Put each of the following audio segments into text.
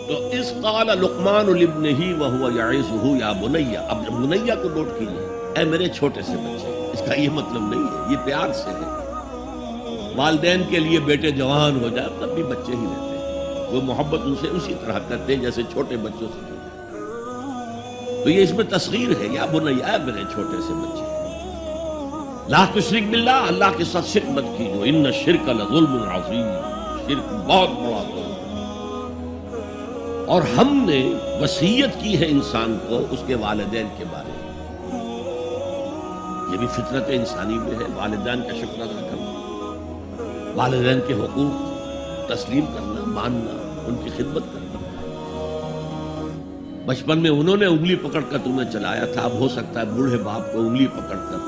تو اس قال لقمان لابنہ وہو یعظہ یا بنی، اب بنیہ کو نوٹ کیجیے، اے میرے چھوٹے سے بچے، اس کا یہ مطلب نہیں ہے، یہ پیار سے ہے۔ والدین کے لیے بیٹے جوان ہو جائے تب بھی بچے ہی رہتے ہیں، وہ محبت ان سے اسی طرح کرتے ہیں جیسے چھوٹے بچوں سے کرتے۔ تو یہ اس میں تصغیر ہے، یا بنی، اے میرے چھوٹے سے بچے، لا تشرک باللہ، اللہ کے ساتھ شرک مت کیجو، ان الشرک لظلم عظیم، شرک بہت بڑا ظلم۔ اور ہم نے وصیت کی ہے انسان کو اس کے والدین کے بارے میں، یہ بھی فطرت انسانی میں ہے، والدین کا شکر ادا کرنا، والدین کے حقوق تسلیم کرنا، ماننا، ان کی خدمت کرنا۔ بچپن میں انہوں نے انگلی پکڑ کر تمہیں چلایا تھا، اب ہو سکتا ہے بوڑھے باپ کو انگلی پکڑ کر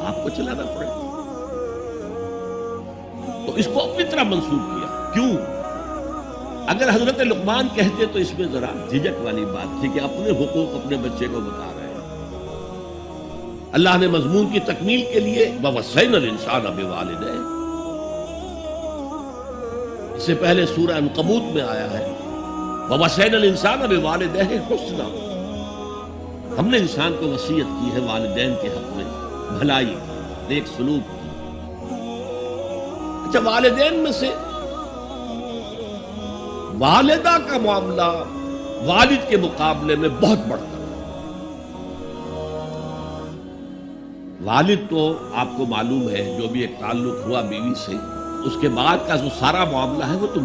آپ کو چلانا پڑے، تو اس کو اپنی طرح منسوخ کیا۔ کیوں؟ اگر حضرت لقمان کہتے تو اس میں ذرا جھجک والی بات تھی کہ اپنے حقوق اپنے بچے کو بتا رہے ہیں۔ اللہ نے مضمون کی تکمیل کے لیے وَوَصَّيْنَا الْإِنسَانَ بِوَالِدَيْهِ، اس سے پہلے سورہ عنکبوت میں آیا ہے وَوَصَّيْنَا الْإِنسَانَ بِوَالِدَيْهِ حُسْنًا، ہم نے انسان کو وصیت کی ہے والدین کے حق میں بھلائی کی، نیک سلوک کی۔ اچھا، والدین میں سے والدہ کا معاملہ والد کے مقابلے میں بہت بڑھتا ہے۔ والد تو آپ کو معلوم ہے جو بھی ایک تعلق ہوا بیوی سے، اس کے بعد کا جو سارا معاملہ ہے وہ تو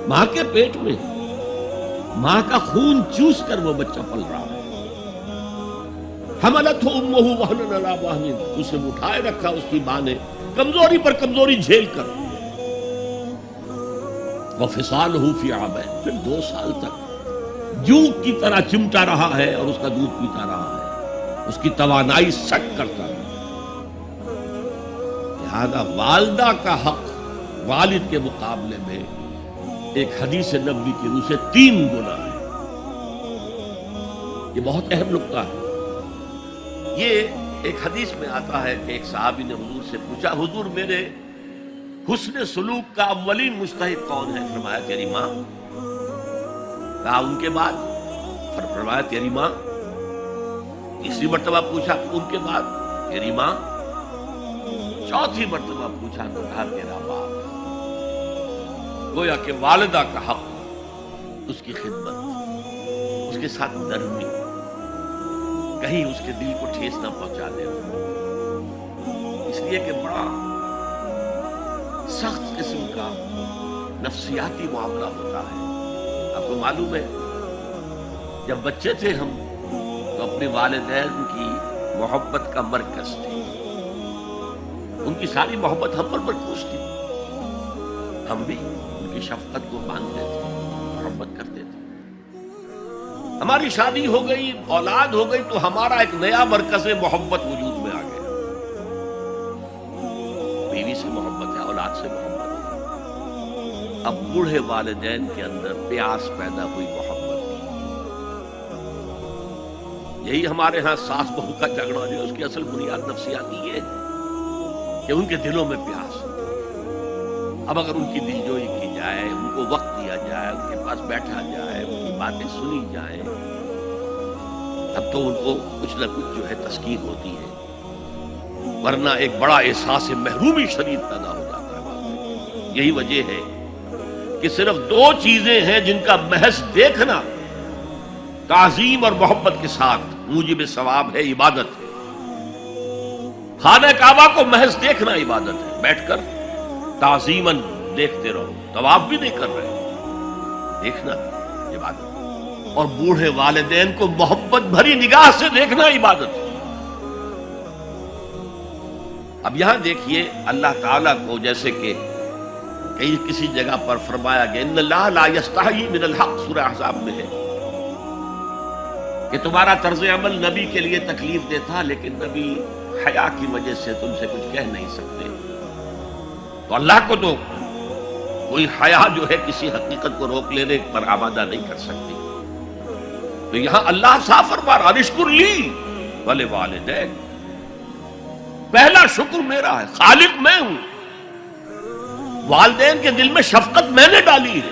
ماں کے پیٹ میں، ماں کا خون چوس کر وہ بچہ پل رہا ہے۔ حملتہ امہ وہنا علی وہن، اسے اٹھائے رکھا اس کی ماں نے کمزوری پر کمزوری جھیل کر، وفصالہ فی عامین، پھر 2 سال تک جوک کی طرح چمٹا رہا ہے اور اس کا دودھ پیتا رہا ہے، اس کی توانائی سٹ کرتا رہا۔ لہذا والدہ کا حق والد کے مقابلے میں ایک حدیث نبوی کی روح سے 3 گنا ہے۔ یہ بہت اہم نقطہ ہے۔ یہ ایک حدیث میں آتا ہے کہ ایک صحابی نے حضور سے پوچھا، حضور میرے حسن سلوک کا اولین مستحق کون ہے؟ فرمایا تیری ماں۔ کہا ان کے بعد؟ فرمایا تیری ماں۔ تیسری مرتبہ پوچھا ان کے بعد؟ تیری ماں۔ چوتھی مرتبہ پوچھا تو کہا تیرا باپ۔ گویا کہ والدہ کا حق، اس کی خدمت، اس کے ساتھ نرمی، کہیں اس کے دل کو ٹھیس نہ پہنچا دے، اس لیے کہ بڑا سخت قسم کا نفسیاتی معاملہ ہوتا ہے۔ آپ کو معلوم ہے جب بچے تھے ہم تو اپنے والدین کی محبت کا مرکز تھے، ان کی ساری محبت ہم پر مرکوز تھی، ہم بھی ان کی شفقت کو مانتے تھے، محبت کرتے تھے۔ ہماری شادی ہو گئی، اولاد ہو گئی تو ہمارا ایک نیا مرکز محبت وجود میں آ گیا، بیوی سے محبت ہے، اولاد سے محبت ہے۔ اب بوڑھے والدین کے اندر پیاس پیدا ہوئی محبت کی۔ یہی ہمارے ہاں ساس بہو کا جھگڑا جو ہے اس کی اصل بنیاد نفسیاتی یہ ہے کہ ان کے دلوں میں پیاس ہے۔ اب اگر ان کی دلجوئی کی جائے، ان کو وقت دیا جائے، ان کے پاس بیٹھا جائے، ان کی باتیں سنی جائیں، تب تو ان کو کچھ نہ کچھ جو ہے تسکین ہوتی ہے، ورنہ ایک بڑا احساس محرومی شدید پیدا ہو جاتا ہے۔ یہی وجہ ہے کہ صرف 2 چیزیں ہیں جن کا محض دیکھنا تعظیم اور محبت کے ساتھ موجب ثواب ہے، عبادت ہے۔ خانہ کعبہ کو محض دیکھنا عبادت ہے، بیٹھ کر تعظیماً دیکھتے رہو، طواف بھی نہیں کر رہے، دیکھنا عبادت، اور بوڑھے والدین کو محبت بھری نگاہ سے دیکھنا عبادت ہے۔ اب یہاں دیکھیے اللہ تعالیٰ کو جیسے کہ کئی کسی جگہ پر فرمایا گیا ان اللہ لا یستحیی من الحق، سورہ احزاب میں ہے کہ تمہارا طرز عمل نبی کے لیے تکلیف دہ تھا، لیکن نبی حیا کی وجہ سے تم سے کچھ کہہ نہیں سکتے۔ تو اللہ کو تو کوئی حیا جو ہے کسی حقیقت کو روک لینے پر آمادہ نہیں کر سکتی۔ تو یہاں اللہ صاف فرما رہا اشکر لی ولوالدیک، پہلا شکر میرا ہے، خالق میں ہوں، والدین کے دل میں شفقت میں نے ڈالی ہے،